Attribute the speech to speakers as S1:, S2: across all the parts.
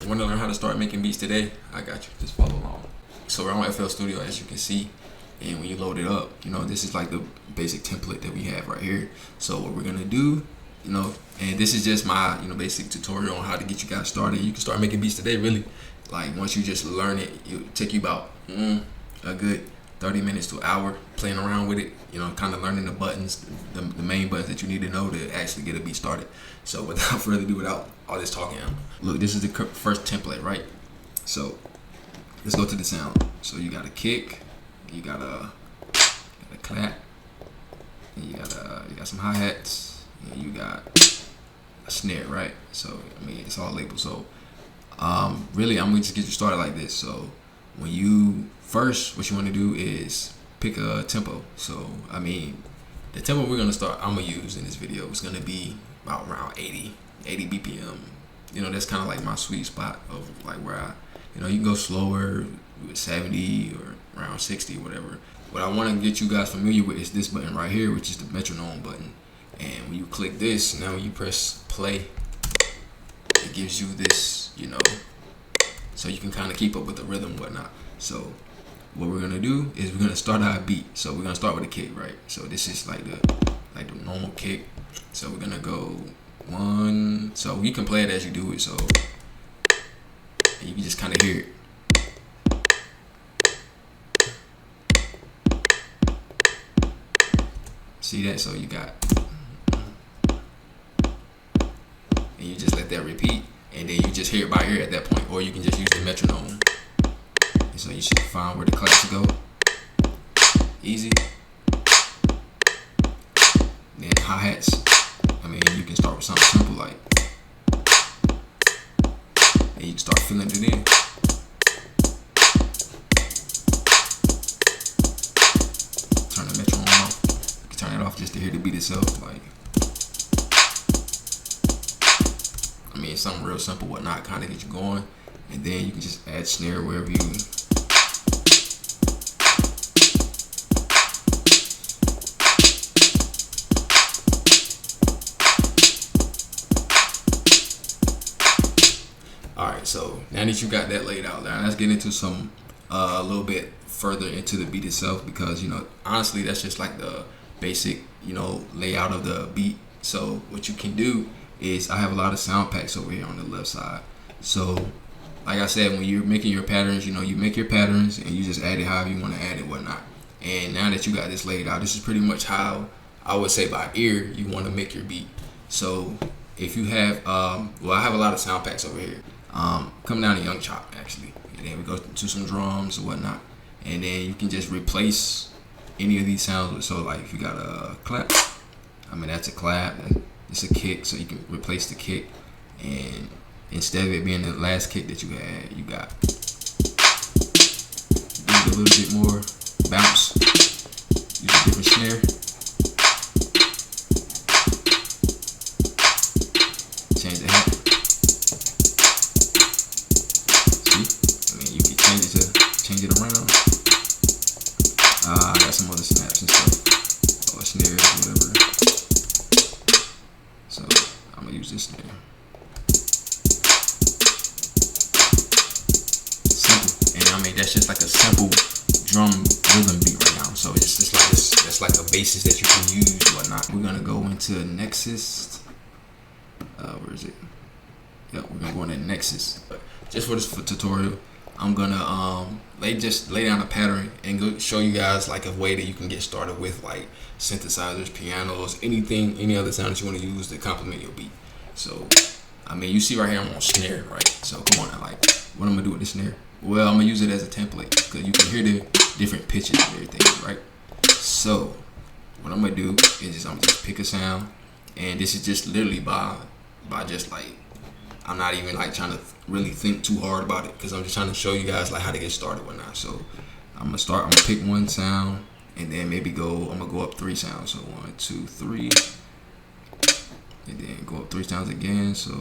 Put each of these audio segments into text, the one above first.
S1: Want to learn how to start making beats today? I got you. Just follow along. So we're on FL Studio, as you can see, and when you load it up, this is like the basic template that we have right here. So what we're gonna do, and this is just my basic tutorial on how to get you guys started. You can start making beats today, really. Like once you just learn it, it'll take you about a good 30 minutes to an hour playing around with it, kind of learning the buttons, the main buttons that you need to know to actually get a beat started. So without further ado, without all this talking, look, this is the first template, right? So let's go to the sound. So you got a kick, you got a clap, and you got some hi-hats, and you got a snare, right? So I mean, it's all labeled. So really, I'm gonna just get you started like this. So when you first, what you want to do is pick a tempo. So I mean, the tempo I'm gonna use in this video is gonna be about around 80 BPM. That's kind of like my sweet spot of like where I, you can go slower with 70 or around 60 or whatever. What I want to get you guys familiar with is this button right here, which is the metronome button. And when you click this, now when you press play, it gives you this, so you can kind of keep up with the rhythm and whatnot. So what we're gonna do is we're gonna start our beat. So we're gonna start with a kick, right? So this is like the normal kick. So we're gonna go 1. So you can play it as you do it. So you can just kind of hear it. See that? So you got, and you just let that repeat, and then you just hear it by ear at that point, or you can just use the metronome. And so you should find where the claps go. Easy. Then hi-hats. I mean, you can start with something simple like, and you can start filling it in. Turn the metronome off. You can turn it off just to hear the beat itself. Like, I mean, it's something real simple, whatnot, kind of get you going, and then you can just add snare wherever you. Alright, so now that you got that laid out there, let's get into some a little bit further into the beat itself, because honestly, that's just like the basic layout of the beat. So what you can do is, I have a lot of sound packs over here on the left side. So like I said, when you're making your patterns, you make your patterns and you just add it however you want to add it, whatnot. And now that you got this laid out, this is pretty much how I would say by ear you want to make your beat. So if you have well, I have a lot of sound packs over here. Come down to Young Chop actually, and then we go to some drums or whatnot, and then you can just replace any of these sounds. So like if you got a clap, I mean that's a clap, it's a kick, so you can replace the kick, and instead of it being the last kick that you had, you got a little bit more bounce, use a different snare, change the hat. Change it around. I got some other snaps and stuff, or snares, whatever. So I'm gonna use this snare. Simple, and I mean that's just like a simple drum rhythm beat right now. So it's just like that's like a basis that you can use, whatnot. We're gonna go into Nexus. Where is it? Yep, we're gonna go into Nexus. But just for this tutorial, I'm gonna lay down a pattern and go show you guys like a way that you can get started with like synthesizers, pianos, any other sound that you want to use to complement your beat. So I mean, you see right here I'm on snare, right? So come on, like what I'm gonna do with the snare? Well, I'm gonna use it as a template because you can hear the different pitches and everything, right? So what I'm gonna do is I'm gonna just pick a sound, and this is just literally by just like, I'm not even like trying to really think too hard about it, because I'm just trying to show you guys like how to get started, whatnot. So I'm gonna pick one sound, and then I'm gonna go up 3 sounds. So 1, 2, 3, and then go up 3 sounds again. So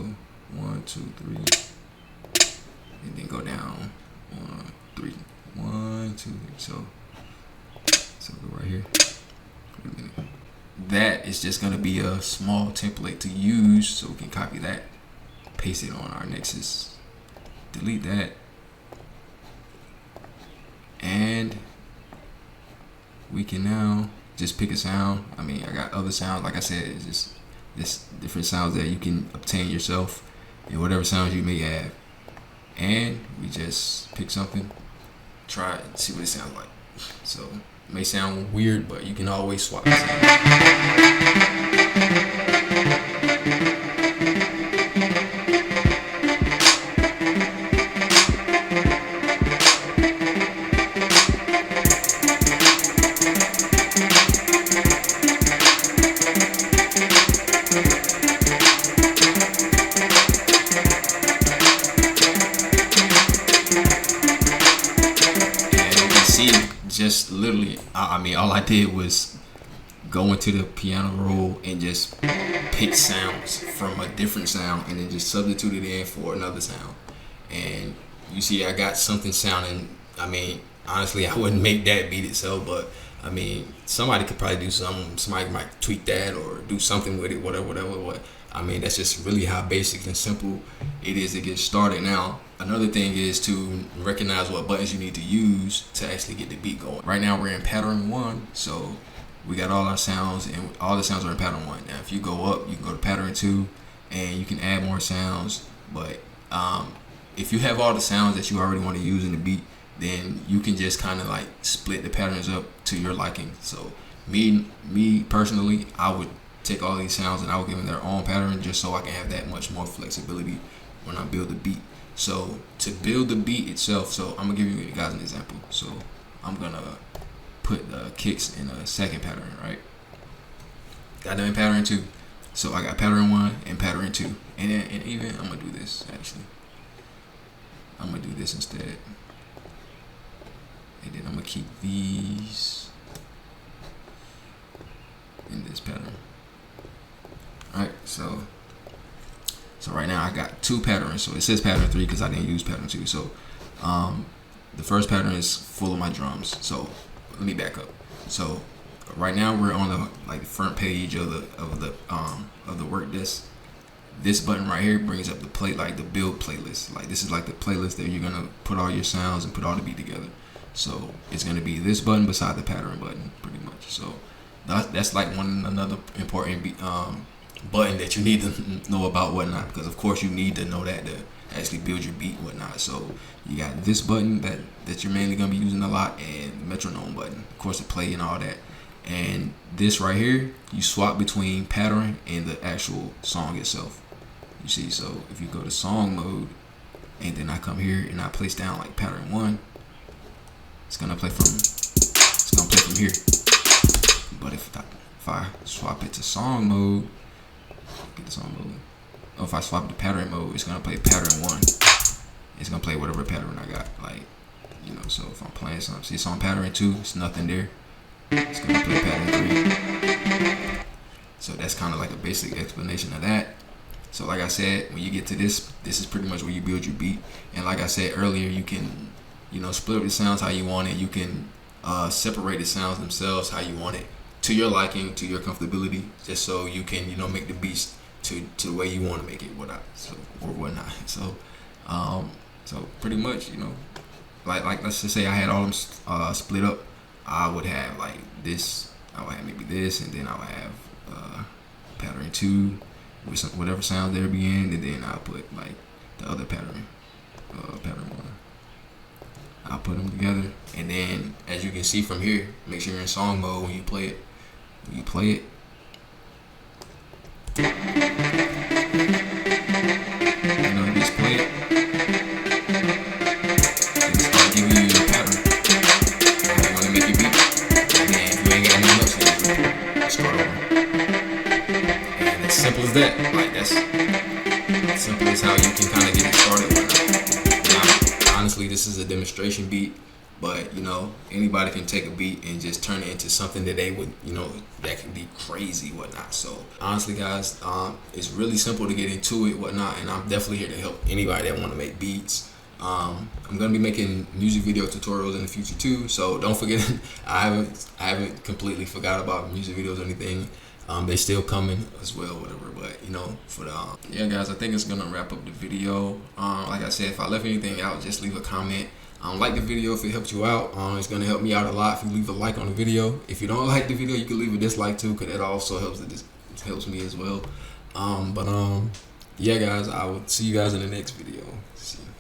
S1: 1, 2, 3, and then go down 1, 3, 1, 2, 3. So go right here. Wait a minute. That is just gonna be a small template to use, so we can copy that, paste it on our Nexus, delete that. And we can now just pick a sound. I mean, I got other sounds. Like I said, it's just different sounds that you can obtain yourself and whatever sounds you may have. And we just pick something, try it, see what it sounds like. So it may sound weird, but you can always swap the sound. Just literally, I mean, all I did was go into the piano roll and just pick sounds from a different sound and then just substitute it in for another sound. And you see, I got something sounding, I mean, honestly, I wouldn't make that beat itself, but I mean, somebody could probably do something. Somebody might tweak that or do something with it, whatever. I mean, that's just really how basic and simple it is to get started. Now, another thing is to recognize what buttons you need to use to actually get the beat going. Right now, we're in pattern 1, so we got all our sounds, and all the sounds are in pattern 1. Now, if you go up, you can go to pattern 2, and you can add more sounds. But if you have all the sounds that you already want to use in the beat, then you can just kind of like split the patterns up to your liking. So me personally, I would take all these sounds and I would give them their own pattern just so I can have that much more flexibility when I build the beat. So to build the beat itself, so I'm gonna give you guys an example. So I'm gonna put the kicks in a second pattern, right? Got them in pattern 2. So I got pattern 1 and pattern 2. And even I'm gonna do this actually. I'm gonna do this instead. And then I'm gonna keep these in this pattern. Alright, so right now I got 2 patterns. So it says pattern 3 because I didn't use pattern 2. So the first pattern is full of my drums. So let me back up. So right now we're on the front page of the work desk. This button right here brings up the the build playlist. Like this is like the playlist that you're gonna put all your sounds and put all the beat together. So it's gonna be this button beside the pattern button, pretty much. So that's like another important button that you need to know about whatnot, because of course you need to know that to actually build your beat whatnot. So you got this button that you're mainly gonna be using a lot, and the metronome button, of course, to play and all that. And this right here, you swap between pattern and the actual song itself. You see, so if you go to song mode and then I come here and I place down like pattern 1, it's gonna play from here. But if I swap it to song mode, get the song mode. Or if I swap it to pattern mode, it's gonna play pattern 1. It's gonna play whatever pattern I got, like, you know. So if I'm playing something, see it's on pattern 2, it's nothing there. It's gonna play pattern 3. So that's kind of like a basic explanation of that. So like I said, when you get to this is pretty much where you build your beat. And like I said earlier, you can, you know, split up the sounds how you want it. You can separate the sounds themselves how you want it, to your liking, to your comfortability, just so you can, you know, make the beats to the way you want to make it, whatnot. So pretty much, you know, like let's just say I had all them split up. I would have like this. I would have maybe this, and then I would have pattern 2 with whatever sound there be in, and then I'll put like the other pattern, pattern 1. I'll put them together, and then as you can see from here, make sure you're in song mode when you play it. When you play it, you know, just play it, and start giving you your pattern. How you want to make your beat, and then if you ain't got nothing else, then you start over. And as simple as that. Like that's as simple as how you can kind of get it started with. Now, honestly, this is a demonstration beat. But, you know, anybody can take a beat and just turn it into something that they would, you know, that can be crazy, whatnot. So, honestly, guys, it's really simple to get into it, whatnot. And I'm definitely here to help anybody that want to make beats. I'm going to be making music video tutorials in the future, too. So, don't forget, I haven't completely forgot about music videos or anything. They still coming as well, whatever. But you know, for the yeah, guys, I think it's gonna wrap up the video. Like I said, if I left anything out, just leave a comment. Like the video if it helped you out. It's gonna help me out a lot if you leave a like on the video. If you don't like the video, you can leave a dislike too, because it also helps me as well. Yeah, guys, I will see you guys in the next video. See you.